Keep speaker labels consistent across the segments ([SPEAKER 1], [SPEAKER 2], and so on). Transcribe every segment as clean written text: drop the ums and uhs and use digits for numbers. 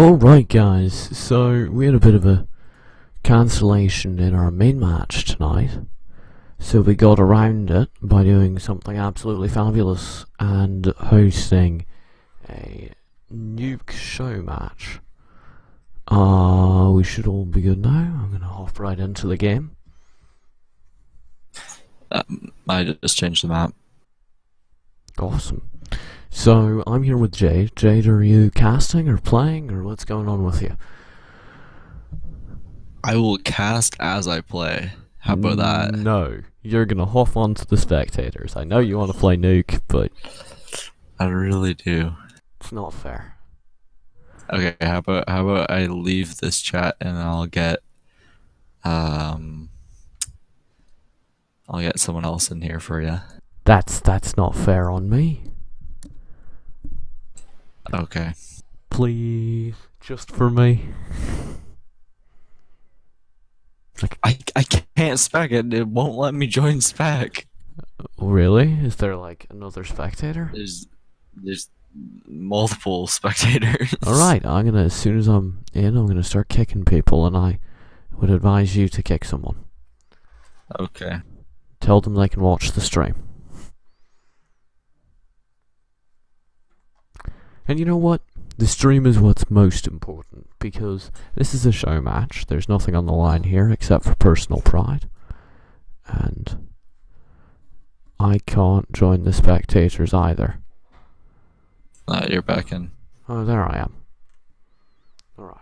[SPEAKER 1] Alright guys, so we had a bit of a cancellation in our main match tonight, so we got around it by doing something absolutely fabulous and hosting a Newke Show match. We should all be good now. I'm gonna hop right into the game.
[SPEAKER 2] I just changed the map.
[SPEAKER 1] Awesome. So, I'm here with Jade. Jade, are you casting or playing, or what's going on with you?
[SPEAKER 2] I will cast as I play. How about that?
[SPEAKER 1] No, you're gonna hop onto the spectators. I know you want to play Nuke, but
[SPEAKER 2] I really do.
[SPEAKER 1] it's not fair.
[SPEAKER 2] Okay, how about I leave this chat and I'll get someone else in here for you.
[SPEAKER 1] That's not fair on me.
[SPEAKER 2] Okay.
[SPEAKER 1] Please, just for me.
[SPEAKER 2] I can't spec it. It won't let me join spec.
[SPEAKER 1] Really? Is there like another spectator?
[SPEAKER 2] There's multiple spectators.
[SPEAKER 1] Alright, as soon as I'm in, I'm gonna start kicking people, and I would advise you to kick someone.
[SPEAKER 2] Okay.
[SPEAKER 1] Tell them they can watch the stream. And you know what? The stream is what's most important, because this is a show match. There's nothing on the line here except for personal pride. And I can't join the spectators either.
[SPEAKER 2] You're back in.
[SPEAKER 1] Oh, there I am. Alright.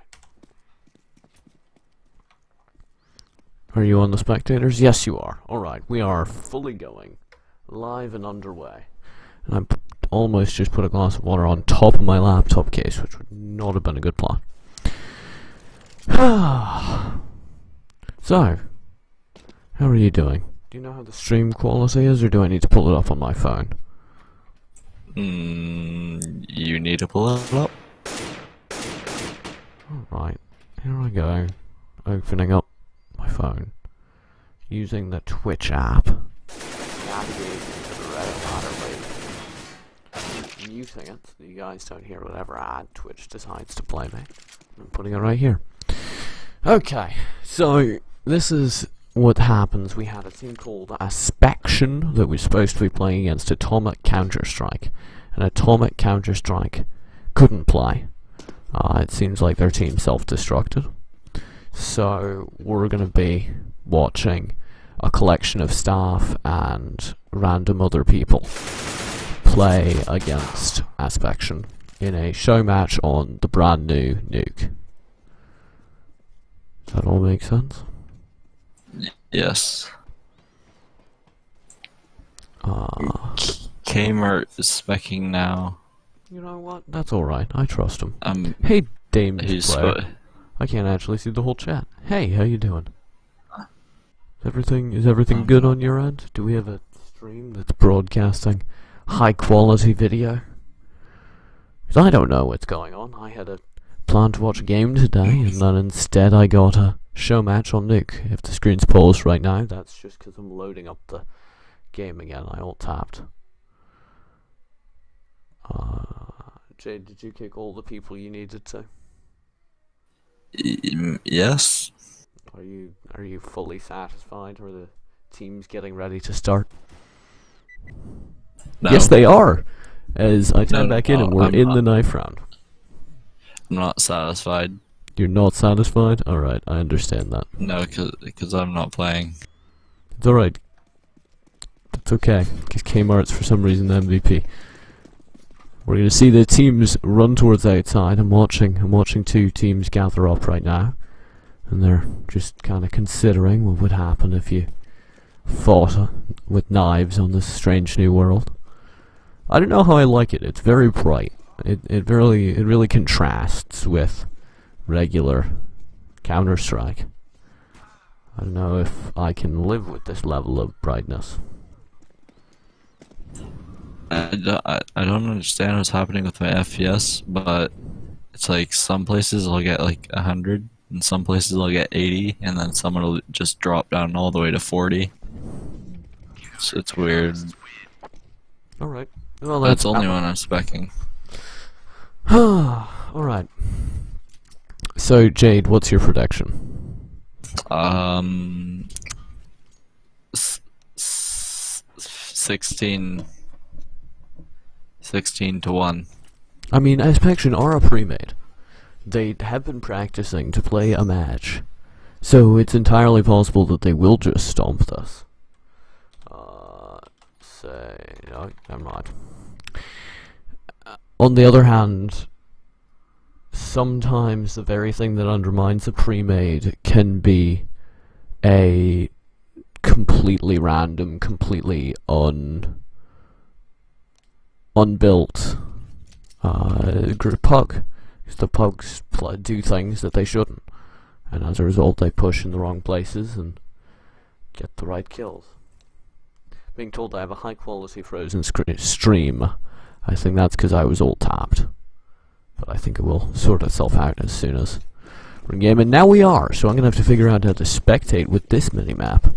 [SPEAKER 1] Are you on the spectators? Yes, you are. Alright, we are fully going. Live and underway. And I'm almost just put a glass of water on top of my laptop case, which would not have been a good plan. So, how are you doing? Do you know how the stream quality is, or do I need to pull it up on my phone?
[SPEAKER 2] You need to pull it up.
[SPEAKER 1] Alright, here I go. Opening up my phone. Using the Twitch app. Navigating to the Reddit ladder page. Muting it so you guys don't hear whatever ad Twitch decides to play me. I'm putting it right here. Okay, so this is what happens. We had a team called AspectioN that was supposed to be playing against Atomic Counter-Strike, and Atomic Counter-Strike couldn't play. It seems like their team self-destructed. So we're going to be watching a collection of staff and random other people play against AspectioN in a show match on the brand new Nuke. Does that all make sense?
[SPEAKER 2] Yes. Kmart is specking now.
[SPEAKER 1] You know what? That's alright. I trust him.
[SPEAKER 2] Hey,
[SPEAKER 1] Dame's player. I can't actually see the whole chat. Hey, how you doing? Is everything good on your end? Do we have a stream that's broadcasting high quality video? Because I don't know what's going on. I had a plan to watch a game today, and then instead I got a show match on Nuke. If the screen's paused right now, that's just because I'm loading up the game again. I alt-tapped. Jade, did you kick all the people you needed to?
[SPEAKER 2] Yes.
[SPEAKER 1] Are you fully satisfied? Are the teams getting ready to start?
[SPEAKER 2] No.
[SPEAKER 1] Yes, they are. As I turn back in and we're in the knife round.
[SPEAKER 2] I'm not satisfied.
[SPEAKER 1] You're not satisfied? Alright, I understand that.
[SPEAKER 2] No, because I'm not playing.
[SPEAKER 1] It's alright. That's okay, because Kmart's for some reason the MVP. We're going to see the teams run towards outside. I'm watching two teams gather up right now. And they're just kind of considering what would happen if you fought with knives on this strange new world. I don't know how I like it. It's very bright. It really contrasts with regular Counter-Strike. I don't know if I can live with this level of brightness.
[SPEAKER 2] I don't understand what's happening with my FPS, but it's like some places I'll get like 100, and some places I'll get 80, and then some will just drop down all the way to 40. So it's weird.
[SPEAKER 1] Alright. Well,
[SPEAKER 2] that's only when I'm speccing.
[SPEAKER 1] Alright. So, Jade, what's your prediction?
[SPEAKER 2] S- 16 to 1.
[SPEAKER 1] I mean, AspectioN are a pre-made. They have been practicing to play a match, so it's entirely possible that they will just stomp us. No, never mind. On the other hand, sometimes the very thing that undermines a pre-made can be a completely random, completely unbuilt group pug. Because the pugs do things that they shouldn't, and as a result they push in the wrong places and get the right kills. Being told I have a high quality frozen stream, I think that's because I was ult tapped. But I think it will sort itself out as soon as we're in game, and now we are, so I'm going to have to figure out how to spectate with this mini-map.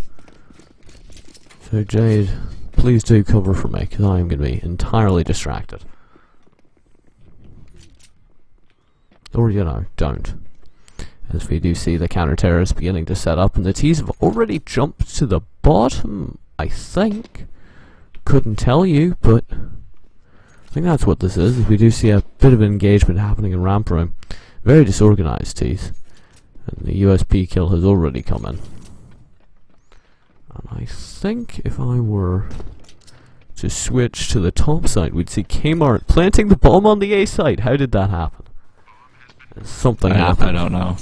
[SPEAKER 1] So Jade, please do cover for me, because I am going to be entirely distracted. Or, you know, don't. As we do see the counter-terrorists beginning to set up, and the T's have already jumped to the bottom, I think. Couldn't tell you, but I think that's what this is. We do see a bit of engagement happening in ramp room. Very disorganized T's. And the USP kill has already come in. And I think if I were to switch to the top side, we'd see Kmart planting the bomb on the A side. How did that happen? Something happened.
[SPEAKER 2] I don't know.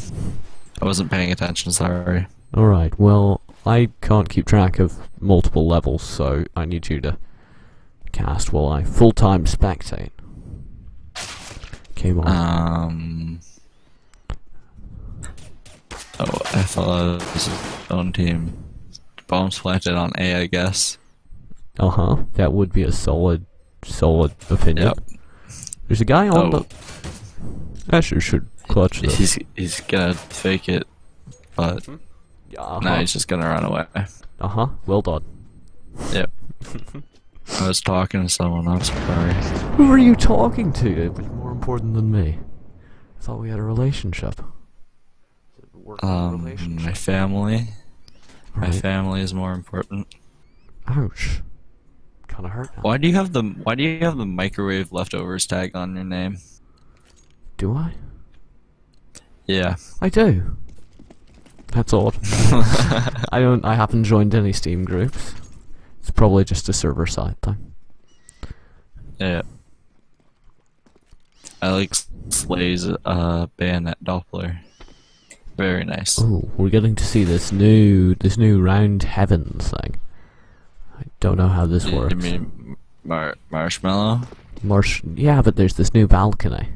[SPEAKER 2] I wasn't paying attention, sorry.
[SPEAKER 1] Alright, well, I can't keep track of multiple levels, so I need you to cast while I full-time spectate. Kmart.
[SPEAKER 2] Oh, I thought it was his own team. Bombs planted on A, I guess.
[SPEAKER 1] Uh-huh, that would be a solid opinion.
[SPEAKER 2] Yep.
[SPEAKER 1] There's a guy on the... Asher should clutch this.
[SPEAKER 2] He's gonna fake it, but no, he's just gonna run away.
[SPEAKER 1] Uh-huh, well done.
[SPEAKER 2] Yep. I was talking to someone, I'm sorry.
[SPEAKER 1] Who were you talking to? It was more important than me. I thought we had a relationship.
[SPEAKER 2] My family.
[SPEAKER 1] Right.
[SPEAKER 2] My family is more important.
[SPEAKER 1] Ouch. Kinda hurt now.
[SPEAKER 2] Why do you have the microwave leftovers tag on your name?
[SPEAKER 1] Do I?
[SPEAKER 2] Yeah.
[SPEAKER 1] I do. That's odd. I haven't joined any Steam groups. It's probably just a server side thing.
[SPEAKER 2] Yeah. I like Slay's bayonet Doppler. Very nice.
[SPEAKER 1] Oh, we're getting to see this new round heavens thing. I don't know how this works.
[SPEAKER 2] You mean marshmallow?
[SPEAKER 1] Yeah, but there's this new balcony.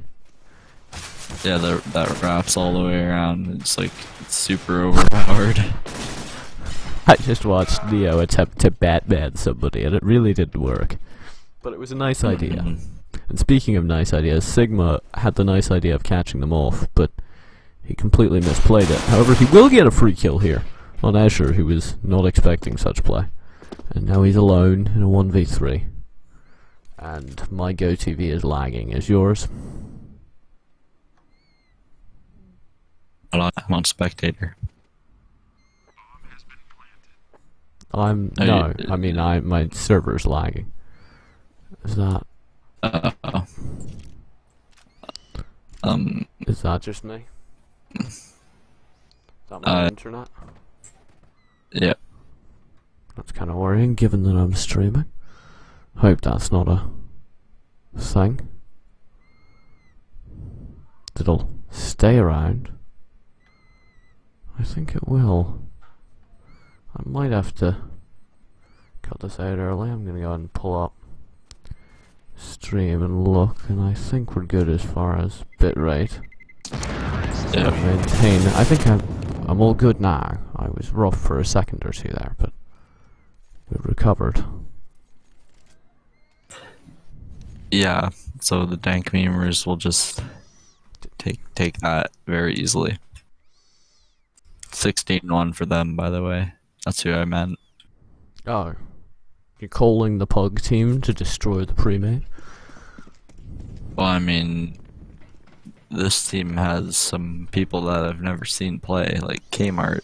[SPEAKER 2] Yeah, that wraps all the way around. It's like super overpowered.
[SPEAKER 1] I just watched Neo attempt to Batman somebody, and it really didn't work. But it was a nice idea. And speaking of nice ideas, Sigma had the nice idea of catching them off, but he completely misplayed it. However, he will get a free kill here on Asher, who was not expecting such play. And now he's alone in a 1v3. And my GoTV is lagging. Is yours?
[SPEAKER 2] I'm on spectator.
[SPEAKER 1] I mean my server's lagging. Is that? Is that just me? Is that my internet?
[SPEAKER 2] Yeah.
[SPEAKER 1] That's kind of worrying, given that I'm streaming. Hope that's not a thing. It'll stay around. I think it will. I might have to cut this out early. I'm gonna go ahead and pull up stream and look, and I think we're good as far as bitrate.
[SPEAKER 2] Yeah.
[SPEAKER 1] Maintain. I think I'm all good now. I was rough for a second or two there, but we've recovered.
[SPEAKER 2] Yeah. So the dank memers will just take that very easily. 16-1 for them, by the way. That's who I meant.
[SPEAKER 1] Oh. You're calling the Pug team to destroy the pre-made?
[SPEAKER 2] Well, I mean, this team has some people that I've never seen play, like Kmart,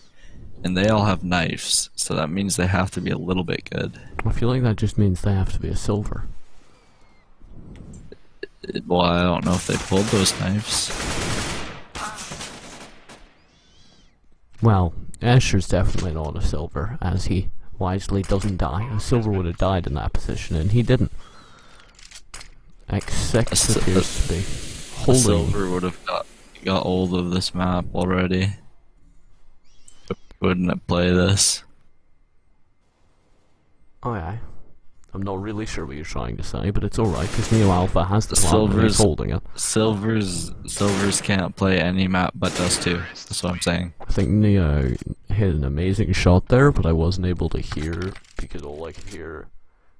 [SPEAKER 2] and they all have knives, so that means they have to be a little bit good.
[SPEAKER 1] I feel like that just means they have to be a silver.
[SPEAKER 2] Well, I don't know if they pulled those knives.
[SPEAKER 1] Well, Asher's definitely not a silver, as he wisely doesn't die. A silver would have died in that position, and he didn't. X6 appears to be holding.
[SPEAKER 2] Silver would have got hold of this map already. Wouldn't it play this?
[SPEAKER 1] Oh yeah. I'm not really sure what you're trying to say, but it's alright, because Neo Alpha has the plan and he's
[SPEAKER 2] Silver's
[SPEAKER 1] holding it.
[SPEAKER 2] Silvers can't play any map but Dust 2. That's what I'm saying.
[SPEAKER 1] I think Neo hit an amazing shot there, but I wasn't able to hear, because all I could hear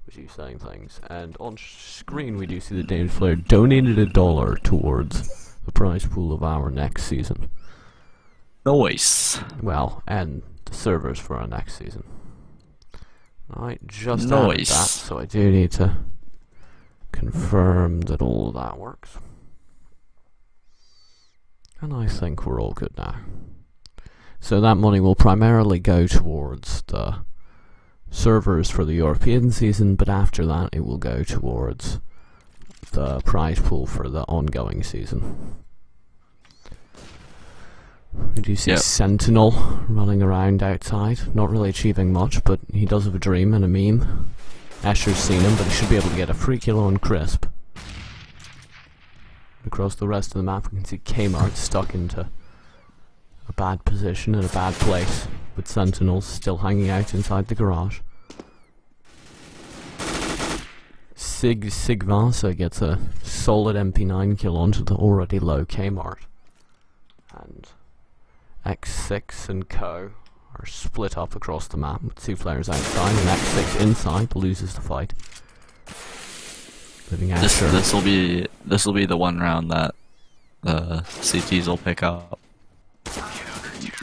[SPEAKER 1] was you saying things. And on screen we do see that James Flair donated $1 towards the prize pool of our next season.
[SPEAKER 2] Nice.
[SPEAKER 1] Well, and the servers for our next season. I just added
[SPEAKER 2] Nice.
[SPEAKER 1] that, so I do need to confirm that all of that works. And I think we're all good now. So that money will primarily go towards the servers for the European season, but after that it will go towards the prize pool for the ongoing season. We do see Sentinel running around outside, not really achieving much, but he does have a dream and a meme. Asher's seen him, but he should be able to get a free kill on Crisp. Across the rest of the map we can see Kmart stuck into a bad position in a bad place, with Sentinels still hanging out inside the garage. Sigvasa gets a solid MP9 kill onto the already low Kmart. And X6 and Co are split up across the map with 2 players outside and X6 inside loses the fight. Leaving Asher.
[SPEAKER 2] This will be the one round that the CTs will pick up.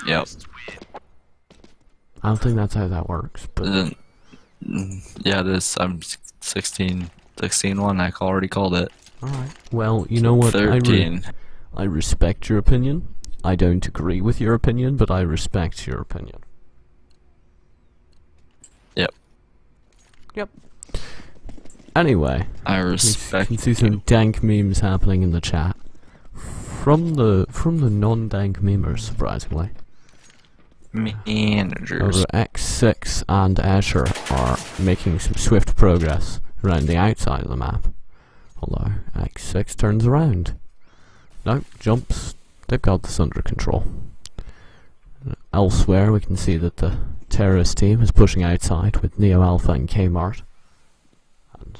[SPEAKER 2] Yep.
[SPEAKER 1] I don't think that's how that works, but
[SPEAKER 2] yeah, it is. I'm 16-1. I already called it.
[SPEAKER 1] alright. Well, you know what?
[SPEAKER 2] 13.
[SPEAKER 1] I respect your opinion. I don't agree with your opinion, but I respect your opinion.
[SPEAKER 2] Yep.
[SPEAKER 1] Yep. Anyway,
[SPEAKER 2] I
[SPEAKER 1] you
[SPEAKER 2] respect.
[SPEAKER 1] can see some dank memes happening in the chat from the non-dank memers, surprisingly.
[SPEAKER 2] Managers.
[SPEAKER 1] Over X6 and Asher are making some swift progress around the outside of the map. Although X6 turns around. No, jumps. They've got this under control. Elsewhere we can see that the terrorist team is pushing outside with Neo Alpha and Kmart. And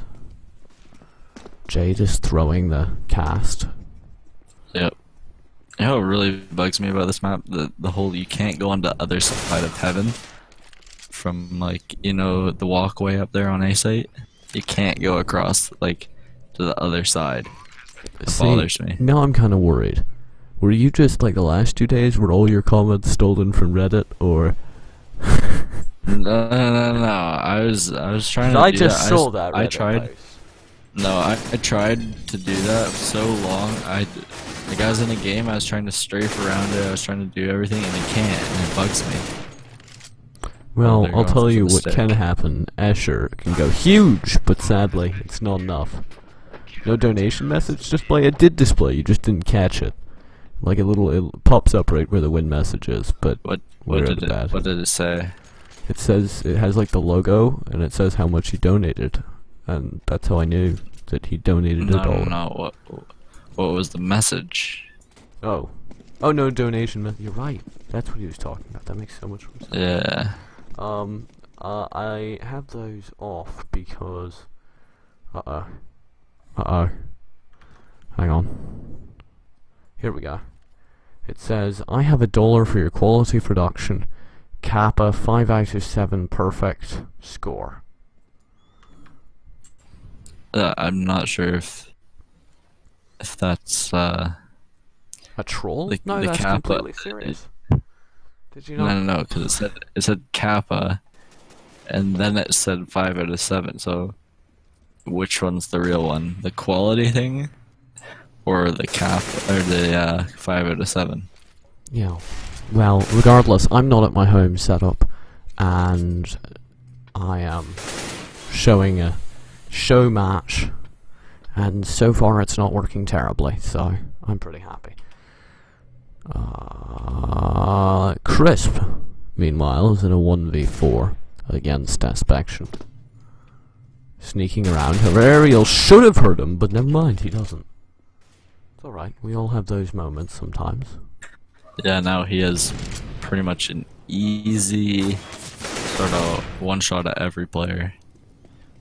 [SPEAKER 1] Jade is throwing the cast.
[SPEAKER 2] Yep. You know what really bugs me about this map? The whole you can't go on the other side of heaven. From, like, you know, the walkway up there on A-Site. You can't go across, like, to the other side. It bothers me.
[SPEAKER 1] Now I'm kind of worried. Were you just, like, the last 2 days, were all your comments stolen from Reddit, or...
[SPEAKER 2] No. I was trying to.
[SPEAKER 1] I just saw that.
[SPEAKER 2] I
[SPEAKER 1] Reddit
[SPEAKER 2] tried.
[SPEAKER 1] post.
[SPEAKER 2] No, I tried to do that so long. Like, I was in a game, I was trying to strafe around it, I was trying to do everything, and I can't, and it bugs me.
[SPEAKER 1] Well,
[SPEAKER 2] they're
[SPEAKER 1] I'll
[SPEAKER 2] going
[SPEAKER 1] tell
[SPEAKER 2] for
[SPEAKER 1] you
[SPEAKER 2] the
[SPEAKER 1] what
[SPEAKER 2] stick.
[SPEAKER 1] can happen. Asher can go huge, but sadly, it's not enough. No donation message display? It did display, you just didn't catch it. Like it pops up right where the win message is, but
[SPEAKER 2] What
[SPEAKER 1] we're
[SPEAKER 2] did
[SPEAKER 1] out of that.
[SPEAKER 2] what did it say?
[SPEAKER 1] It says, it has like the logo, and it says how much he donated. And that's how I knew that he donated $1.
[SPEAKER 2] No. What was the message?
[SPEAKER 1] Oh. Oh no, donation you're right. That's what he was talking about. That makes so much more sense.
[SPEAKER 2] Yeah.
[SPEAKER 1] I have those off because... Hang on. Here we go. It says, I have $1 for your quality production. Kappa, 5 out of 7 perfect score.
[SPEAKER 2] I'm not sure if that's
[SPEAKER 1] A troll?
[SPEAKER 2] the
[SPEAKER 1] That's
[SPEAKER 2] Kappa.
[SPEAKER 1] completely serious. Did you
[SPEAKER 2] No,
[SPEAKER 1] not?
[SPEAKER 2] because it said Kappa, and then it said 5 out of 7. So, which one's the real one? The quality thing, or the cap, or the 5 out of 7.
[SPEAKER 1] Yeah. Well, regardless, I'm not at my home setup, and I am showing a show match, and so far it's not working terribly, so I'm pretty happy. Crisp, meanwhile, is in a 1v4 against AspectioN. Sneaking around. Her aerial should have hurt him, but never mind, he doesn't. It's alright, we all have those moments sometimes.
[SPEAKER 2] Yeah, now he has pretty much an easy sort of one shot at every player.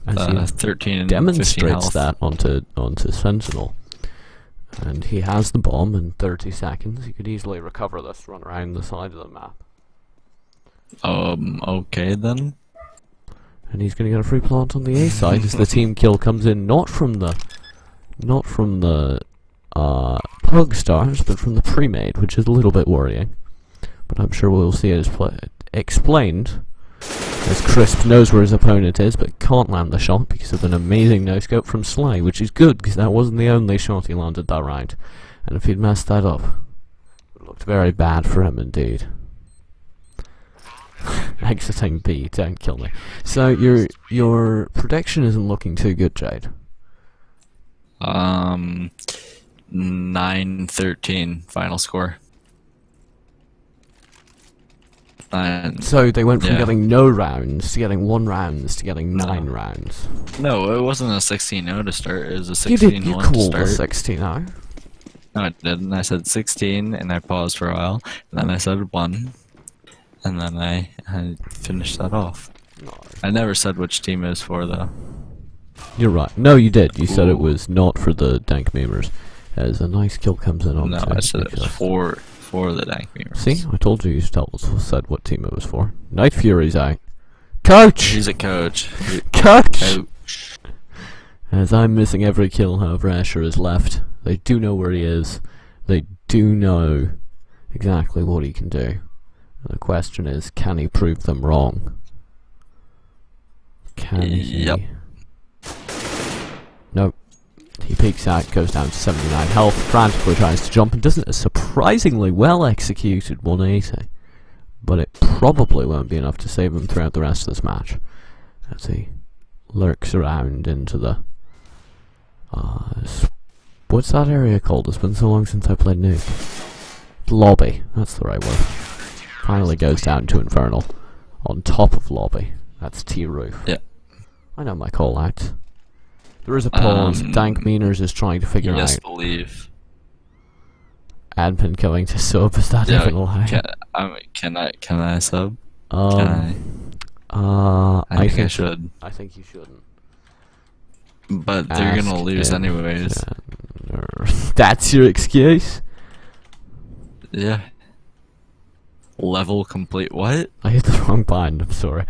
[SPEAKER 1] As he
[SPEAKER 2] 13 and 15
[SPEAKER 1] demonstrates
[SPEAKER 2] health.
[SPEAKER 1] that onto Sentinel. And he has the bomb in 30 seconds. He could easily recover this, run around the side of the map.
[SPEAKER 2] Okay then.
[SPEAKER 1] And he's going to get a free plant on the A side as the team kill comes in not from the Pug Stars, but from the pre-made, which is a little bit worrying. But I'm sure we'll see it explained, as Crisp knows where his opponent is, but can't land the shot because of an amazing no-scope from Sly, which is good, because that wasn't the only shot he landed that round. And if he'd messed that up, it looked very bad for him indeed. Exiting B, don't kill me. So your prediction isn't looking too good, Jade.
[SPEAKER 2] 9-13 final score.
[SPEAKER 1] So they went from
[SPEAKER 2] yeah.
[SPEAKER 1] getting no rounds to getting 1 rounds to getting 9 rounds.
[SPEAKER 2] No, it wasn't a 16-0 to start. It was a 16-1
[SPEAKER 1] You did. You
[SPEAKER 2] to
[SPEAKER 1] called
[SPEAKER 2] start.
[SPEAKER 1] a 16-0.
[SPEAKER 2] No, I didn't. I said 16, and I paused for a while, and then I said 1, and then I finished that off.
[SPEAKER 1] No.
[SPEAKER 2] I never said which team it was for, though.
[SPEAKER 1] You're right. No, you did. You said it
[SPEAKER 2] Ooh.
[SPEAKER 1] was not for the dank memers. As a nice kill comes in on
[SPEAKER 2] No,
[SPEAKER 1] two,
[SPEAKER 2] I said it was
[SPEAKER 1] because-
[SPEAKER 2] for the dank memers.
[SPEAKER 1] See, I told you said what team it was for. NightFury's out. Coach!
[SPEAKER 2] He's a coach.
[SPEAKER 1] Coach!
[SPEAKER 2] Coach.
[SPEAKER 1] As I'm missing every kill, however, Asher is left. They do know where he is. They do know exactly what he can do. And the question is, can he prove them wrong? Can he?
[SPEAKER 2] Yep.
[SPEAKER 1] Nope. He peeks out, goes down to 79 health, frantically tries to jump, and does a surprisingly well executed 180. But it probably won't be enough to save him throughout the rest of this match, as he lurks around into the what's that area called? It's been so long since I played Newke. Lobby, that's the right word. Finally goes down to Infernal. On top of lobby. That's T-roof.
[SPEAKER 2] Yeah.
[SPEAKER 1] I know my call out. There is a pause. Dank Meaners is trying to figure
[SPEAKER 2] Yes,
[SPEAKER 1] out.
[SPEAKER 2] leave.
[SPEAKER 1] Admin going to sub, is that even allowed?
[SPEAKER 2] Can I sub?
[SPEAKER 1] I
[SPEAKER 2] I think I
[SPEAKER 1] think
[SPEAKER 2] should.
[SPEAKER 1] I think you shouldn't.
[SPEAKER 2] But they're gonna lose anyways.
[SPEAKER 1] That's your excuse?
[SPEAKER 2] Yeah. Level complete. What?
[SPEAKER 1] I hit the wrong bind, I'm sorry.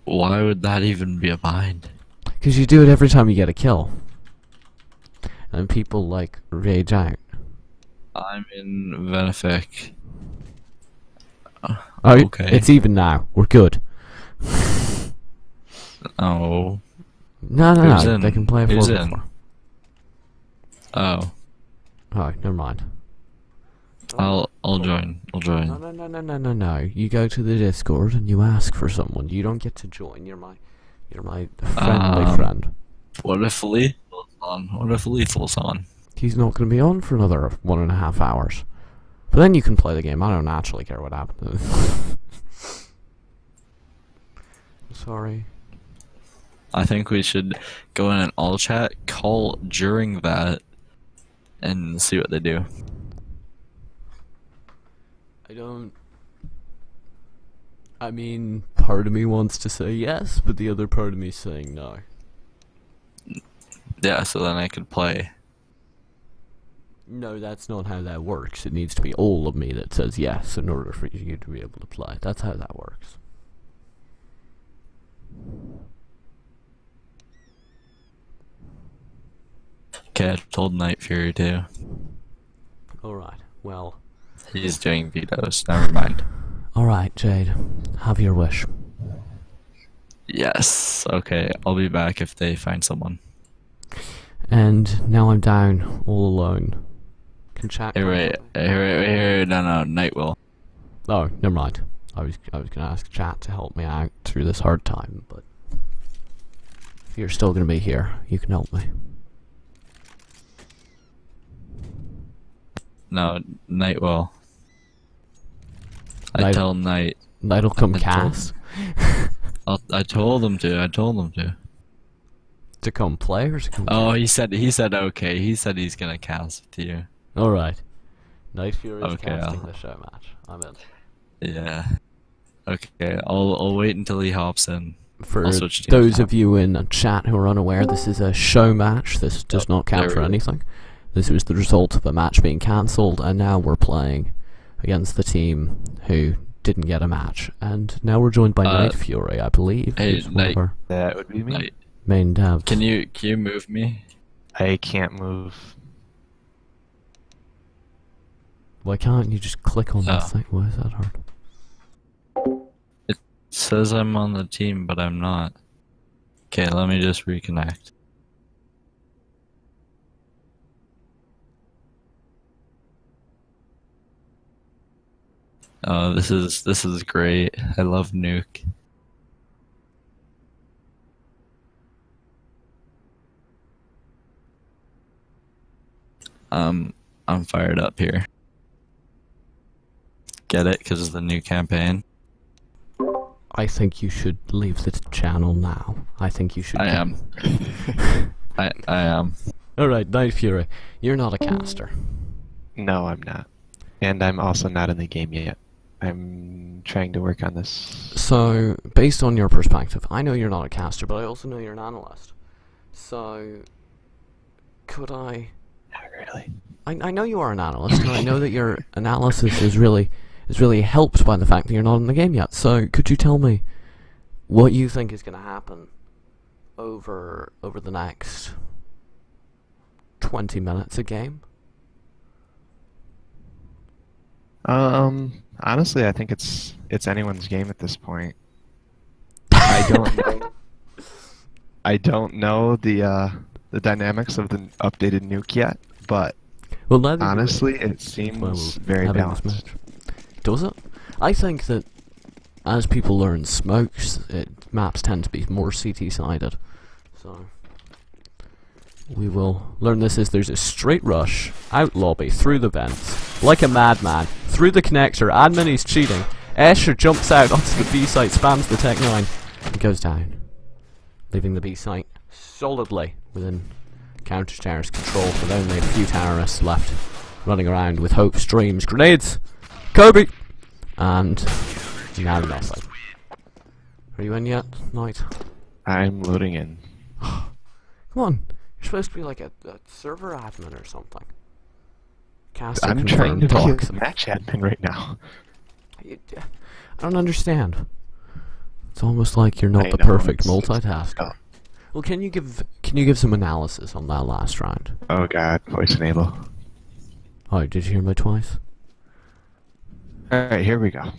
[SPEAKER 2] Why would that even be a bind?
[SPEAKER 1] Because you do it every time you get a kill. And people, like, rage out.
[SPEAKER 2] I'm in Venefic.
[SPEAKER 1] Oh,
[SPEAKER 2] Okay.
[SPEAKER 1] it's even now. We're good.
[SPEAKER 2] Oh.
[SPEAKER 1] No,
[SPEAKER 2] Who's
[SPEAKER 1] no,
[SPEAKER 2] in?
[SPEAKER 1] they can play
[SPEAKER 2] Who's
[SPEAKER 1] 4
[SPEAKER 2] in?
[SPEAKER 1] before.
[SPEAKER 2] Oh.
[SPEAKER 1] Oh, never mind.
[SPEAKER 2] I'll join. I'll join.
[SPEAKER 1] No. You go to the Discord and you ask for someone. You don't get to join. You're my friendly friend.
[SPEAKER 2] What if Lethal's on? What if Lethal's on?
[SPEAKER 1] He's not going to be on for another 1.5 hours. But then you can play the game. I don't actually care what happens. Sorry.
[SPEAKER 2] I think we should go in an all chat, call during that, and see what they do.
[SPEAKER 1] I mean, part of me wants to say yes, but the other part of me is saying no.
[SPEAKER 2] Yeah, so then I could play.
[SPEAKER 1] No, that's not how that works. It needs to be all of me that says yes in order for you to be able to play. That's how that works.
[SPEAKER 2] Okay, I told NightFury too.
[SPEAKER 1] Alright, well.
[SPEAKER 2] He's doing vetoes, never mind.
[SPEAKER 1] Alright, Jade. Have your wish.
[SPEAKER 2] Yes, okay, I'll be back if they find someone.
[SPEAKER 1] and now I'm down all alone. Can chat.
[SPEAKER 2] Hey, wait, no, Night will.
[SPEAKER 1] Oh, never mind. I was gonna ask chat to help me out through this hard time, but if you're still gonna be here, you can help me.
[SPEAKER 2] No, Night will. I
[SPEAKER 1] Night-
[SPEAKER 2] tell Night.
[SPEAKER 1] Night'll come
[SPEAKER 2] I told-
[SPEAKER 1] cast
[SPEAKER 2] I told him to. I told him to.
[SPEAKER 1] to come play or to come.
[SPEAKER 2] Oh, he said okay. He said he's gonna cast with you.
[SPEAKER 1] All right. NightFury is
[SPEAKER 2] Okay,
[SPEAKER 1] casting
[SPEAKER 2] I'll-
[SPEAKER 1] the show match. I'm in.
[SPEAKER 2] Yeah. Okay, I'll wait until he hops in.
[SPEAKER 1] For
[SPEAKER 2] I'll switch teams
[SPEAKER 1] those
[SPEAKER 2] now.
[SPEAKER 1] of you in chat who are unaware, this is a show match. This does not count
[SPEAKER 2] there
[SPEAKER 1] for
[SPEAKER 2] we go.
[SPEAKER 1] anything. This was the result of a match being cancelled, and now we're playing against the team who didn't get a match. And now we're joined by NightFury, I believe.
[SPEAKER 2] hey,
[SPEAKER 1] who's one of
[SPEAKER 2] Night.
[SPEAKER 1] our
[SPEAKER 3] That would be me.
[SPEAKER 2] Night.
[SPEAKER 1] main devs.
[SPEAKER 2] Can you move me?
[SPEAKER 3] I can't move.
[SPEAKER 1] Why can't you just click on that
[SPEAKER 2] Oh.
[SPEAKER 1] thing? Why is that hard?
[SPEAKER 2] It says I'm on the team, but I'm not. Okay, let me just reconnect. Oh, this is great. I love Nuke. I'm fired up here. Get it? Because of the new campaign.
[SPEAKER 1] I think you should leave the channel now. I think you should.
[SPEAKER 2] I am. I am.
[SPEAKER 1] Alright, NightFury, you're not a caster.
[SPEAKER 3] No, I'm not. And I'm also not in the game yet. I'm trying to work on this.
[SPEAKER 1] So, based on your perspective, I know you're not a caster, but I also know you're an analyst. So, could I...
[SPEAKER 3] Not really.
[SPEAKER 1] I know you are an analyst, and I know that your analysis is really helped by the fact that you're not in the game yet. So, could you tell me what you think is going to happen over the next 20 minutes a game?
[SPEAKER 3] Honestly, I think it's anyone's game at this point. I don't know. I don't know the dynamics of the updated Nuke yet, but
[SPEAKER 1] Well, neither do we.
[SPEAKER 3] honestly, it
[SPEAKER 1] That's why
[SPEAKER 3] seems
[SPEAKER 1] we're
[SPEAKER 3] very
[SPEAKER 1] having this
[SPEAKER 3] balanced.
[SPEAKER 1] match. Does it? I think that as people learn smokes, maps tend to be more CT-sided. So we will learn this as there's a straight rush, out lobby, through the vents, like a madman, through the connector, admin is cheating. Escher jumps out onto the B site, spams the Tech 9, and goes down, leaving the B site solidly within counter-terrorist control with only a few terrorists left running around with hopes, dreams, grenades, Kobe, and now nothing. Are you in yet, Knight?
[SPEAKER 3] I'm loading in.
[SPEAKER 1] Come on, you're supposed to be like a server admin or something. Caster
[SPEAKER 3] I'm trying
[SPEAKER 1] confirmed
[SPEAKER 3] to be
[SPEAKER 1] talks.
[SPEAKER 3] a match admin right now.
[SPEAKER 1] I don't understand. It's almost like you're not
[SPEAKER 3] I
[SPEAKER 1] the
[SPEAKER 3] know,
[SPEAKER 1] perfect
[SPEAKER 3] it's-
[SPEAKER 1] multitasker.
[SPEAKER 3] oh.
[SPEAKER 1] Well, can you give some analysis on that last round?
[SPEAKER 3] Oh god, voice enable.
[SPEAKER 1] Oh, did you hear me twice?
[SPEAKER 3] Alright, here we go.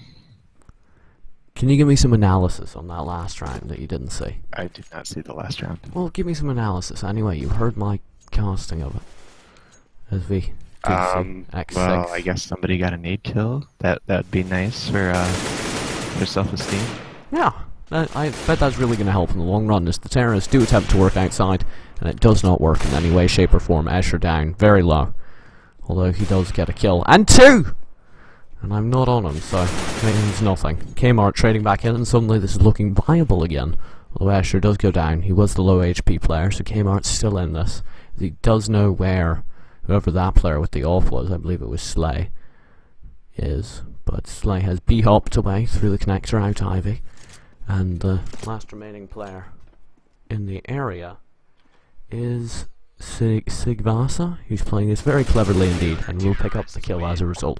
[SPEAKER 1] Can you give me some analysis on that last round that you didn't see?
[SPEAKER 3] I did not see the last round.
[SPEAKER 1] Well, give me some analysis anyway. You heard my casting of it. As we did X6.
[SPEAKER 3] Well, I guess somebody got a nade kill. That'd be nice for self-esteem.
[SPEAKER 1] Yeah, I bet that's really going to help in the long run, as the terrorists do attempt to work outside, and it does not work in any way, shape or form. Escher down, very low. Although he does get a kill. And two! And I'm not on him, so it means nothing. Kmart trading back in, and suddenly this is looking viable again. Although Escher does go down. He was the low HP player, so Kmart's still in this. He does know where whoever that player with the off was, I believe it was Slay, is. But Slay has B-hopped away through the connector out Ivy. And the last remaining player in the area is Sigvasa, who's playing this very cleverly indeed, and will pick up the kill as a result.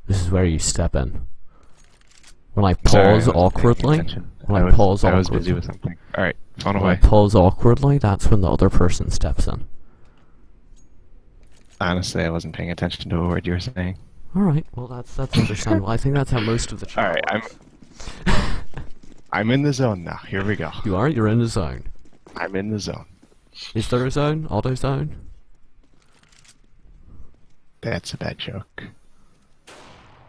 [SPEAKER 1] This is where you step in. When I
[SPEAKER 3] Sorry, I
[SPEAKER 1] pause
[SPEAKER 3] wasn't paying
[SPEAKER 1] awkwardly,
[SPEAKER 3] attention.
[SPEAKER 1] when I pause
[SPEAKER 3] I was busy
[SPEAKER 1] awkwardly,
[SPEAKER 3] with something. Alright, phone
[SPEAKER 1] when I
[SPEAKER 3] away.
[SPEAKER 1] pause awkwardly, that's when the other person steps in.
[SPEAKER 3] Honestly, I wasn't paying attention to a word you were saying.
[SPEAKER 1] Alright, well that's understandable. I think that's how most of the chat
[SPEAKER 3] Alright,
[SPEAKER 1] works.
[SPEAKER 3] I'm in the zone now. Here we go.
[SPEAKER 1] You're in the zone.
[SPEAKER 3] I'm in the zone.
[SPEAKER 1] Is there a zone? Auto zone?
[SPEAKER 3] That's a bad joke.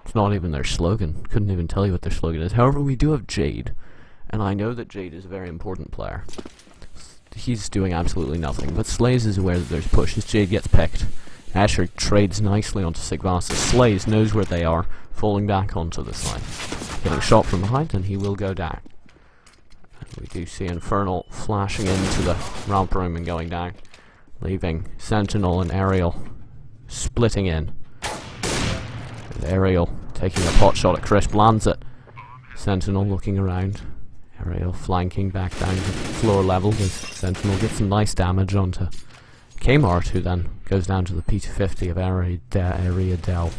[SPEAKER 1] It's not even their slogan. Couldn't even tell you what their slogan is. However, we do have Jade, and I know that Jade is a very important player. He's doing absolutely nothing, but Slays is aware that there's pushes. Jade gets picked. Asher trades nicely onto Sigvasa. Slays knows where they are, falling back onto the side. Getting shot from behind, and he will go down. We do see Infernal flashing into the ramp room and going down, leaving Sentinel and Aerial splitting in. And Aerial taking a pot shot at Crisp, lands it. Sentinel looking around. Aerial flanking back down to floor level as Sentinel gets some nice damage onto Kmart, who then goes down to the P250 of Area Dell.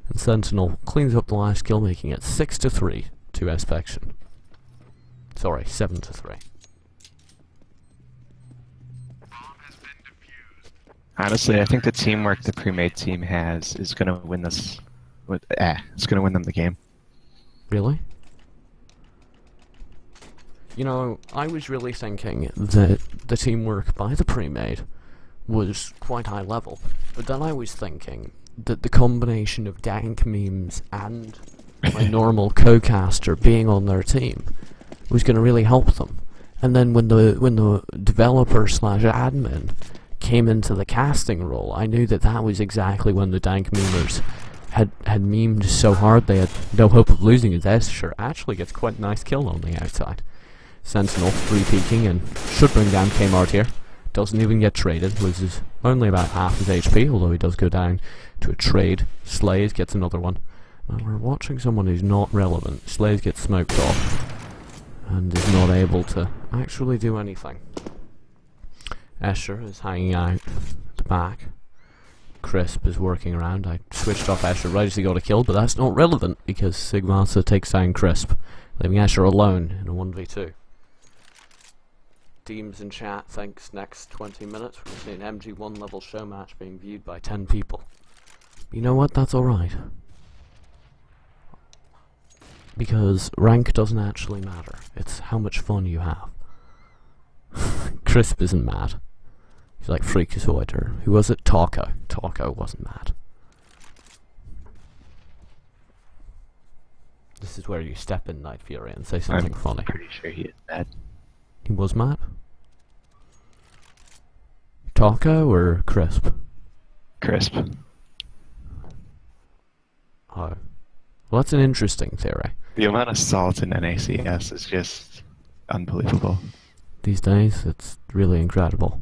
[SPEAKER 1] And Sentinel cleans up the last kill, making it 6-3 to AspectioN. Sorry, 7-3.
[SPEAKER 3] Honestly, I think the teamwork the pre-made team has is going to win this. It's going to win them the game.
[SPEAKER 1] Really? You know, I was really thinking that the teamwork by the pre-made was quite high level, but then I was thinking that the combination of dank memes and my normal co-caster being on their team was going to really help them. And then when the developer slash admin came into the casting role, I knew that that was exactly when the dank memers had memed so hard they had no hope of losing, as Escher actually gets quite a nice kill on the outside. Sentinel free-peeking and should bring down Kmart here. Doesn't even get traded, loses only about half his HP, although he does go down to a trade. Slays gets another one. And we're watching someone who's not relevant. Slays gets smoked off and is not able to actually do anything. Escher is hanging out at the back. Crisp is working around. I switched off Escher right as he got a kill, but that's not relevant because Sigvasa takes down Crisp, leaving Escher alone in a 1v2. Teams in chat thinks next 20 minutes we're going to see an MG1 level show match being viewed by 10 people. You know what? That's alright. Because rank doesn't actually matter. It's how much fun you have. Crisp isn't mad. He's like Freakazoid, or who was it? Taco. Taco wasn't mad. This is where you step in, NightFury, and say something funny.
[SPEAKER 3] I'm pretty sure he is mad.
[SPEAKER 1] He was mad? Taco or Crisp?
[SPEAKER 3] Crisp.
[SPEAKER 1] Oh. Well, that's an interesting theory.
[SPEAKER 3] The amount of salt in NACS is just unbelievable.
[SPEAKER 1] These days, it's really incredible.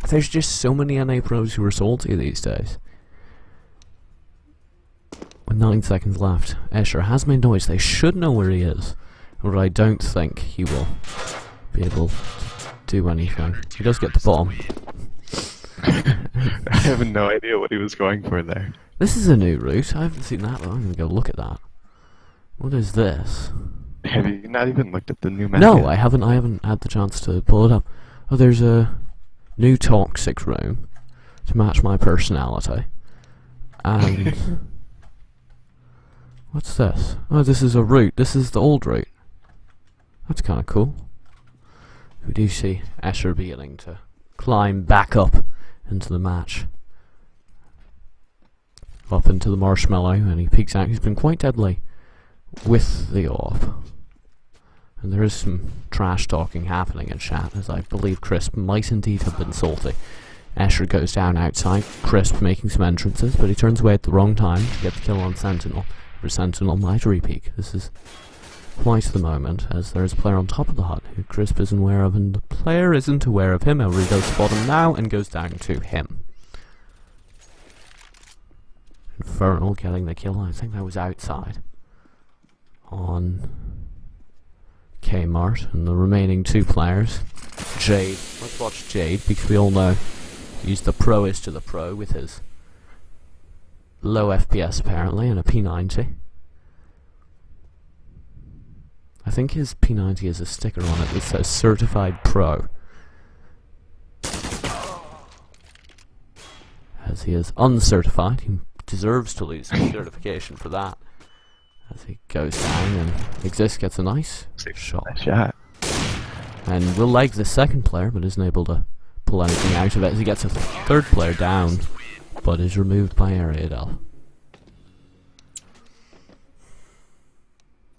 [SPEAKER 1] There's just so many NA pros who are salty these days. With 9 seconds left, Escher has made noise. They should know where he is, but I don't think he will be able to do anything. He does get the bomb.
[SPEAKER 3] I have no idea what he was going for there.
[SPEAKER 1] This is a new route. I haven't seen that. I'm gonna go look at that. What is this?
[SPEAKER 3] Have you not even looked at the new map?
[SPEAKER 1] No,
[SPEAKER 3] yet?
[SPEAKER 1] I haven't had the chance to pull it up. Oh, there's a new toxic room to match my personality. And what's this? Oh, this is a route. This is the old route. That's kind of cool. We do see Escher beginning to climb back up into the match. Up into the marshmallow, and he peeks out. He's been quite deadly with the orb. And there is some trash talking happening in chat, as I believe Crisp might indeed have been salty. Escher goes down outside, Crisp making some entrances, but he turns away at the wrong time to get the kill on Sentinel. For Sentinel might re-peek. This is quite the moment, as there is a player on top of the hut who Crisp isn't aware of, and the player isn't aware of him. However, he does spot him now and goes down to him. Infernal getting the kill. I think that was outside on Kmart, and the remaining 2 players. Jade. Let's watch Jade, because we all know he's the proest to the pro with his low FPS apparently and a P90. I think his P90 has a sticker on it that says Certified Pro, as he is uncertified. He deserves to lose his certification for that, as he goes down, and Exist gets a nice shot.
[SPEAKER 3] Nice shot.
[SPEAKER 1] And will leg the second player, but isn't able to pull anything out of it as he gets a third player down, but is removed by Ariadel.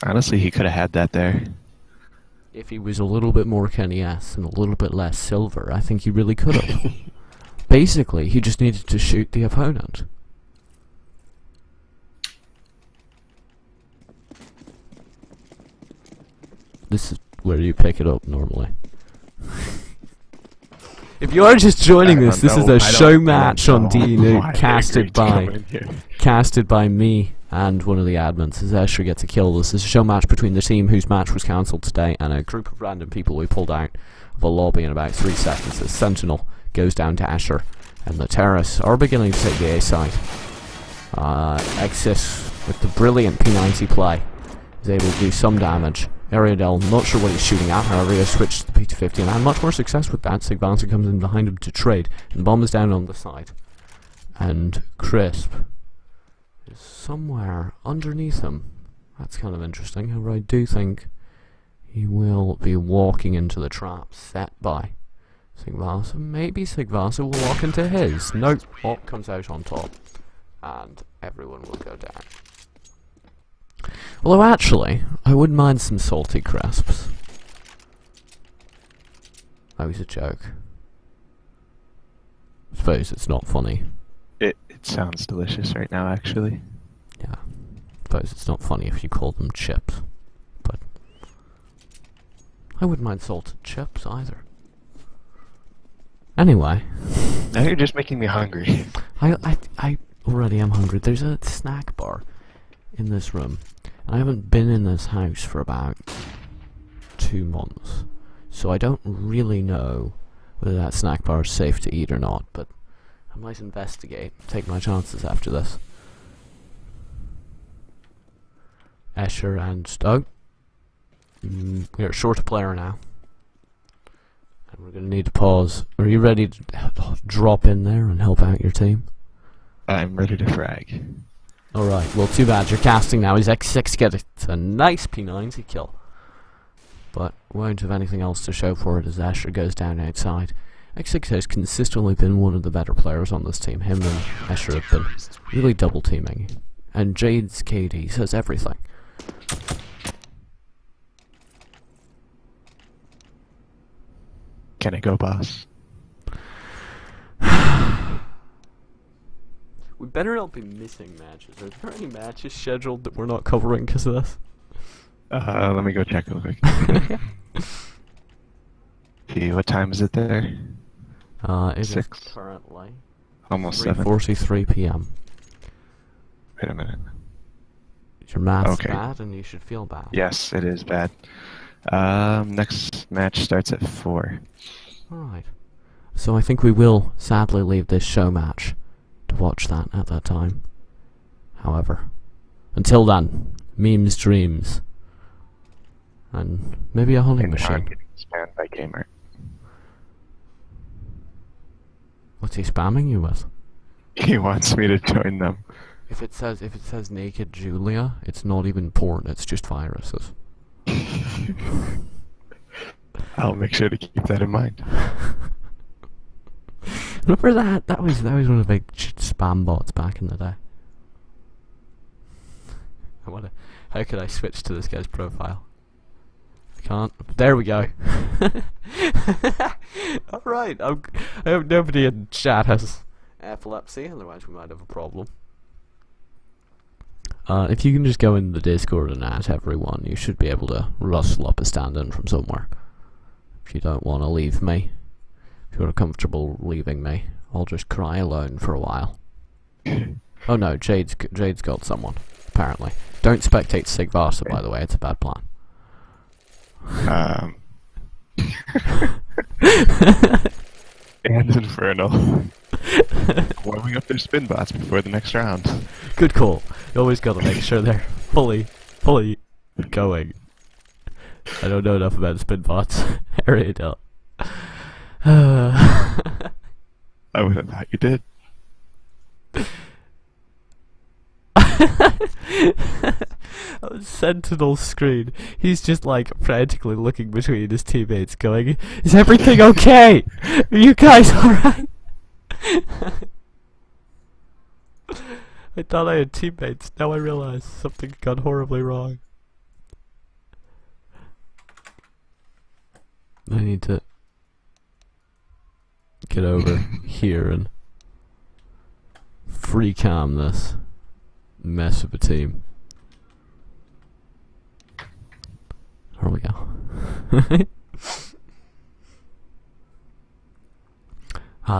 [SPEAKER 3] Honestly, he could have had that there.
[SPEAKER 1] If he was a little bit more Kenny S and a little bit less Silver, I think he really could have. Basically, he just needed to shoot the opponent. This is where you pick it up normally. If you are just joining us, this is a show match on Newke casted by me and one of the admins. As Escher gets a kill, this is a show match between the team whose match was cancelled today and a group of random people we pulled out of a lobby in about 3 seconds. As Sentinel goes down to Escher, and the terrorists are beginning to take the A side. Exis, with the brilliant P90 play, is able to do some damage. Ariadel, not sure what he's shooting at, however he has switched to the P250 and had much more success with that. Sigvanza comes in behind him to trade, and the bomb is down on the side. And Crisp is somewhere underneath him. That's kind of interesting, however I do think he will be walking into the trap set by Sigvanza. Maybe Sigvanza will walk into his. Nope, Op comes out on top, and everyone will go down. Although actually, I wouldn't mind some salty crisps. That was a joke. I suppose it's not funny.
[SPEAKER 3] It sounds delicious right now, actually.
[SPEAKER 1] Yeah. I suppose it's not funny if you call them chips. But I wouldn't mind salted chips either. Anyway.
[SPEAKER 3] Now you're just making me hungry.
[SPEAKER 1] I already am hungry. There's a snack bar in this room. And I haven't been in this house for about 2 months. So I don't really know whether that snack bar is safe to eat or not, but I might investigate, take my chances after this. Escher and Stoke. We're short a player now. And we're going to need to pause. Are you ready to drop in there and help out your team?
[SPEAKER 3] I'm ready to frag.
[SPEAKER 1] Alright, well too bad you're casting now. His X6 gets a nice P90 kill. But won't have anything else to show for it as Escher goes down outside. X6 has consistently been one of the better players on this team. Him and Escher have been really double teaming. And J4de says everything.
[SPEAKER 3] Can I go, boss?
[SPEAKER 1] We better not be missing matches. Are there any matches scheduled that we're not covering because of this?
[SPEAKER 3] Let me go check real quick. See, what time is it there?
[SPEAKER 1] It is
[SPEAKER 3] 6.
[SPEAKER 1] currently
[SPEAKER 3] Almost 7.
[SPEAKER 1] 3:43 p.m.
[SPEAKER 3] Wait a minute.
[SPEAKER 1] Your math's
[SPEAKER 3] Okay.
[SPEAKER 1] bad and you should feel bad.
[SPEAKER 3] Yes, it is bad. Next match starts at 4.
[SPEAKER 1] Alright. So I think we will sadly leave this show match to watch that at that time. However, until then, memes, dreams, and maybe a hunting
[SPEAKER 3] And I'm
[SPEAKER 1] machine.
[SPEAKER 3] getting spammed by Gamer.
[SPEAKER 1] What's he spamming you with?
[SPEAKER 3] He wants me to join them.
[SPEAKER 1] If it says naked Julia, it's not even porn, it's just viruses.
[SPEAKER 3] I'll make sure to keep that in mind.
[SPEAKER 1] Remember that? That was one of the big spam bots back in the day. How could I switch to this guy's profile? I can't. There we go. Alright, I hope nobody in chat has epilepsy, otherwise we might have a problem. If you can just go in the Discord and add everyone, you should be able to rustle up a stand-in from somewhere. If you don't want to leave me, if you're comfortable leaving me, I'll just cry alone for a while. Oh no, Jade's got someone, apparently. Don't spectate Sigvarsa, by the way, it's a bad plan.
[SPEAKER 3] And Infernal. Warming up their spin bots before the next round.
[SPEAKER 1] Good call. You always gotta make sure they're fully going. I don't know enough about spin bots. Ariadel.
[SPEAKER 3] I would have thought you did.
[SPEAKER 1] Sentinel screen. He's just like frantically looking between his teammates going, "Is everything okay? Are you guys alright?" I thought I had teammates, now I realize something had gone horribly wrong. I need to get over here and free cam this mess of a team. There we go.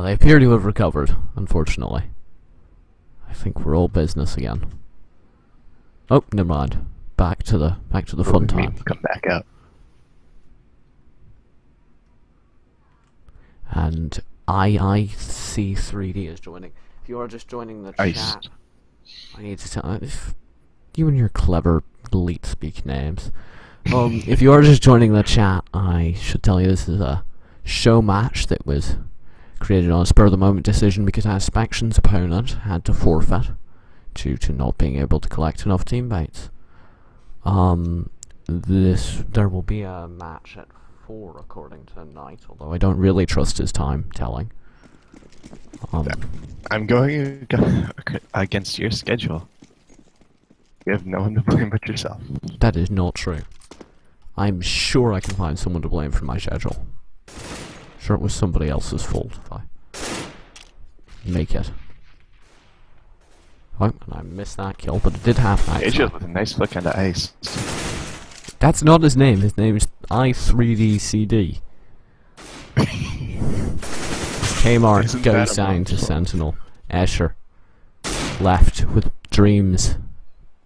[SPEAKER 1] They appear to have recovered, unfortunately. I think we're all business again. Oh, never mind. Back to the fun time.
[SPEAKER 3] Come back up.
[SPEAKER 1] And J4de is joining. If you are just joining the chat, I need to tell you and your clever elite speak names. If you are just joining the chat, I should tell you this is a show match that was created on a spur-of-the-moment decision because AspectioN's opponent had to forfeit due to not being able to collect enough teammates. There will be a match at 4 according to Night, although I don't really trust his time telling.
[SPEAKER 3] I'm going against your schedule. You have no one to blame but yourself.
[SPEAKER 1] That is not true. I'm sure I can find someone to blame for my schedule. Sure, it was somebody else's fault if I make it. Oh, and I missed that kill, but it did happen.
[SPEAKER 3] AJ with a nice flick on the ice.
[SPEAKER 1] That's not his name. His name is J4de. Kmart goes down to Sentinel. Escher left with dreams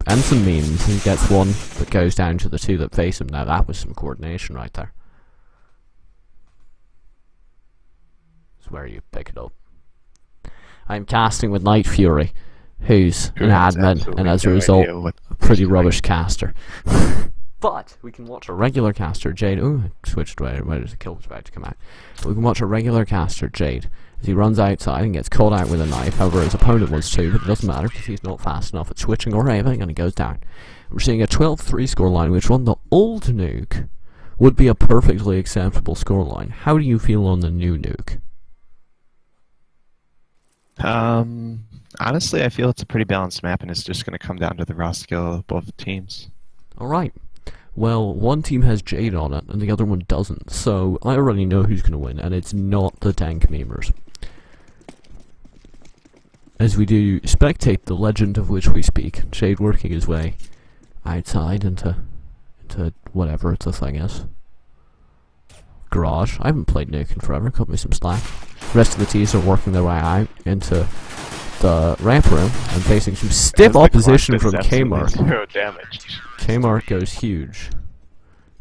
[SPEAKER 1] and some memes. He gets one that goes down to the two that face him. Now that was some coordination right there. That's where you pick it up. I'm casting with NightFury, who's an admin and as a result a pretty rubbish caster. But we can watch a regular caster, Jade. Ooh, I switched away. The kill was about to come out. But we can watch a regular caster, Jade, as he runs outside and gets caught out with a knife. However, his opponent wants to, but it doesn't matter because he's not fast enough at switching or aiming, and he goes down. We're seeing a 12-3 scoreline, which on the old Nuke would be a perfectly acceptable scoreline. How do you feel on the new Nuke?
[SPEAKER 3] Honestly, I feel it's a pretty balanced map, and it's just going to come down to the raw skill of both teams.
[SPEAKER 1] Alright. Well, one team has Jade on it, and the other one doesn't, so I already know who's going to win, and it's not the tank memers. As we do spectate the legend of which we speak, Jade working his way outside into whatever the thing is. Garage. I haven't played Nuke in forever, cut me some slack. The rest of the teams are working their way out into the ramp room and facing some stiff opposition from Kmart.
[SPEAKER 3] Zero damage.
[SPEAKER 1] Kmart goes huge.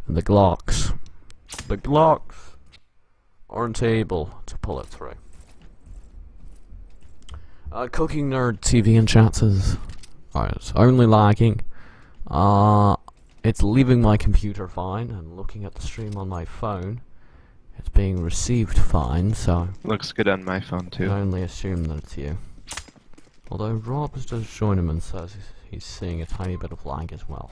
[SPEAKER 1] And the Glocks aren't able to pull it through. Cooking Nerd TV in chat says, it's only lagging. It's leaving my computer fine, and looking at the stream on my phone, it's being received fine, so
[SPEAKER 3] Looks good on my phone
[SPEAKER 1] I
[SPEAKER 3] too.
[SPEAKER 1] only assume that it's you. Although Rob has just joined him and says he's seeing a tiny bit of lag as well.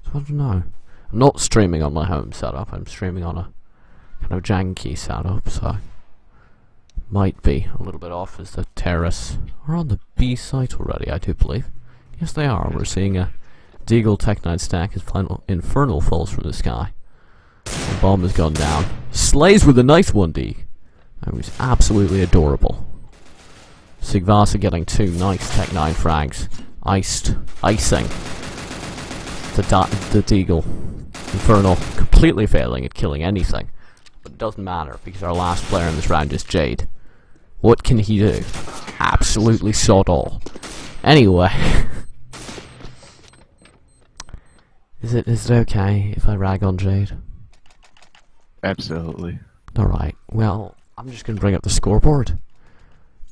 [SPEAKER 1] So I don't know. I'm not streaming on my home setup, I'm streaming on a kind of janky setup, so might be a little bit off as the terrace are on the B site already, I do believe. Yes they are. We're seeing a Deagle Tech 9 stack as final Infernal falls from the sky. The bomb has gone down. Slays with a nice 1D. That was absolutely adorable. Sigvasa getting 2 nice Tech 9 frags. Icing the Deagle. Infernal completely failing at killing anything. But it doesn't matter because our last player in this round is Jade. What can he do? Absolutely sod all. Anyway. Is it okay if I rag on Jade?
[SPEAKER 3] Absolutely.
[SPEAKER 1] Alright, well, I'm just gonna bring up the scoreboard.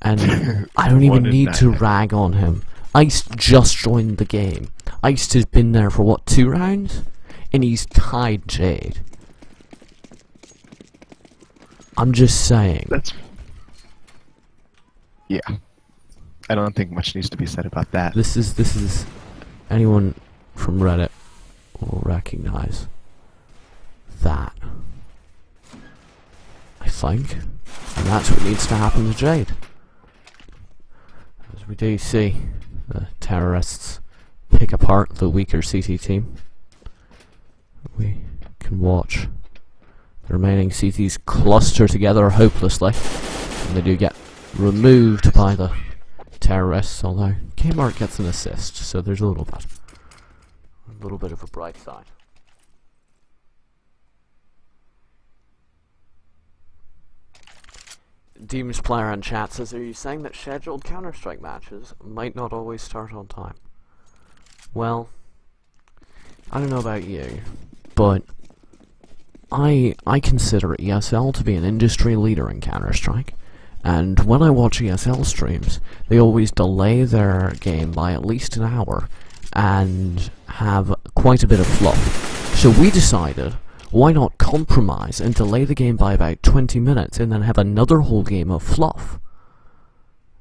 [SPEAKER 1] And I don't even need to rag on him. Iced just joined the game. Iced has been there for what, 2 rounds? And he's tied Jade. I'm just saying.
[SPEAKER 3] Yeah. I don't think much needs to be said about that.
[SPEAKER 1] This is anyone from Reddit will recognize that. I think. And that's what needs to happen to Jade. As we do see the terrorists pick apart the weaker CT team, we can watch the remaining CTs cluster together hopelessly, and they do get removed by the terrorists, although Kmart gets an assist, so there's a little bit of a bright side. Deems player in chat says, are you saying that scheduled Counter-Strike matches might not always start on time? Well, I don't know about you, but I consider ESL to be an industry leader in Counter-Strike, and when I watch ESL streams, they always delay their game by at least an hour and have quite a bit of fluff. So we decided, why not compromise and delay the game by about 20 minutes and then have another whole game of fluff?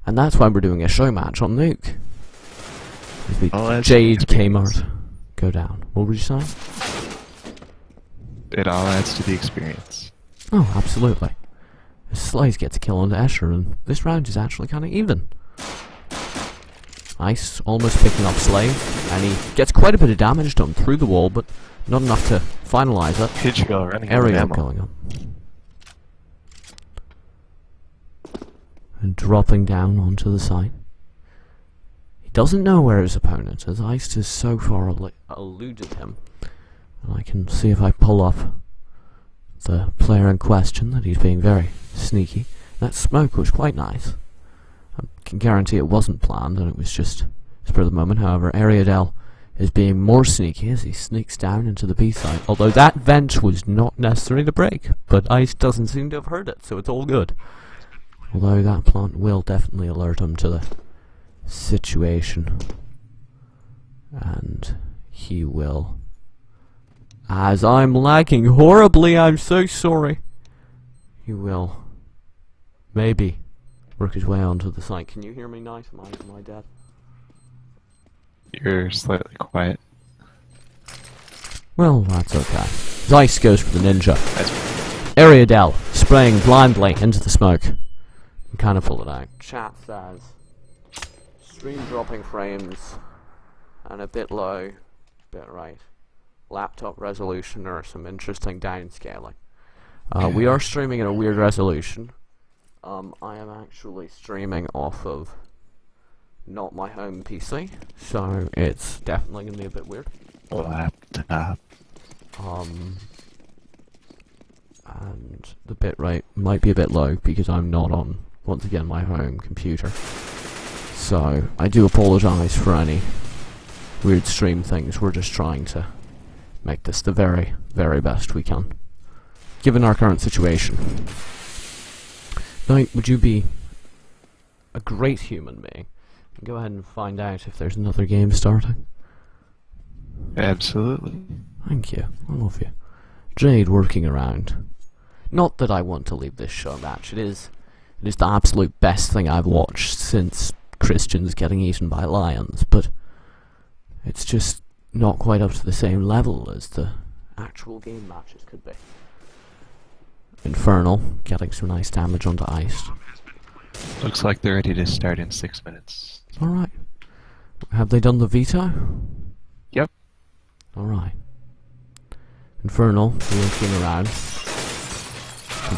[SPEAKER 1] And that's why we're doing a show match on Newke. J4de Kmart go down. What were you saying?
[SPEAKER 3] It all adds to the experience.
[SPEAKER 1] Oh, absolutely. Slice gets a kill on Escher, and this round is actually kind of even. Ice almost picking up Slave, and he gets quite a bit of damage done through the wall, but not enough to finalize it.
[SPEAKER 3] Hitchhill running
[SPEAKER 1] Area
[SPEAKER 3] ammo.
[SPEAKER 1] going on. And dropping down onto the site. He doesn't know where his opponent is. Ice has so far eluded him. And I can see if I pull up the player in question that he's being very sneaky. That smoke was quite nice. I can guarantee it wasn't planned and it was just for the moment. However, AspectioN is being more sneaky as he sneaks down into the B site. Although that vent was not necessary to break, but Ice doesn't seem to have heard it, so it's all good. Although that plant will definitely alert him to the situation. And he will... As I'm lagging horribly, I'm so sorry. He will maybe work his way onto the site. Can you hear me, Knight? Am I dead?
[SPEAKER 3] You're slightly quiet.
[SPEAKER 1] Well, that's okay. Zeiss goes for the ninja. AspectioN spraying blindly into the smoke. And kind of pull it out. Chat says stream dropping frames and a bit low, bit right. Laptop resolution or some interesting downscaling. We are streaming at a weird resolution. I am actually streaming off of not my home PC, so it's definitely gonna be a bit weird.
[SPEAKER 3] Laptop.
[SPEAKER 1] And the bitrate might be a bit low because I'm not on, once again, my home computer. So I do apologise for any weird stream things. We're just trying to make this the very, very best we can, given our current situation. Now, would you be a great human being and go ahead and find out if there's another game starting?
[SPEAKER 3] Absolutely.
[SPEAKER 1] Thank you. I love you. Jade working around. Not that I want to leave this show match. It is the absolute best thing I've watched since Christians getting eaten by lions, but it's just not quite up to the same level as the actual game matches could be. Infernal getting some nice damage onto Ice.
[SPEAKER 3] Looks like they're ready to start in 6 minutes.
[SPEAKER 1] Alright. Have they done the veto?
[SPEAKER 3] Yep.
[SPEAKER 1] Alright. Infernal looking around.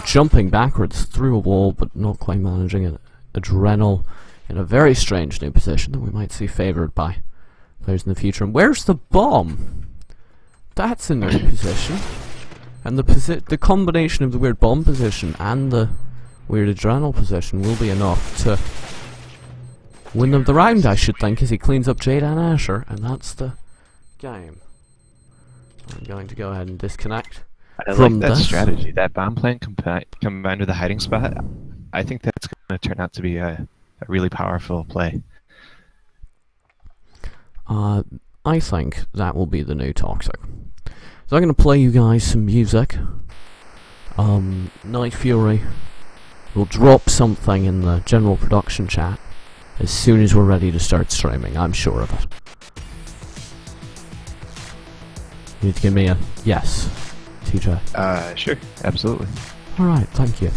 [SPEAKER 1] Jumping backwards through a wall, but not quite managing it. Adrenal in a very strange new position that we might see favoured by players in the future. And where's the bomb? That's a new position. And the combination of the weird bomb position and the weird adrenal position will be enough to win them the round, I should think, as he cleans up Jade and Asher, and that's the game. I'm going to go ahead and disconnect.
[SPEAKER 3] I
[SPEAKER 1] from
[SPEAKER 3] like that
[SPEAKER 1] this
[SPEAKER 3] strategy. That bomb plant combined with a hiding spot. I think that's going to turn out to be a really powerful play.
[SPEAKER 1] I think that will be the new Toxic. So I'm going to play you guys some music. NightFury will drop something in the general production chat as soon as we're ready to start streaming. I'm sure of it. You need to give me a yes, TJ.
[SPEAKER 3] Sure, absolutely.
[SPEAKER 1] Alright, thank you.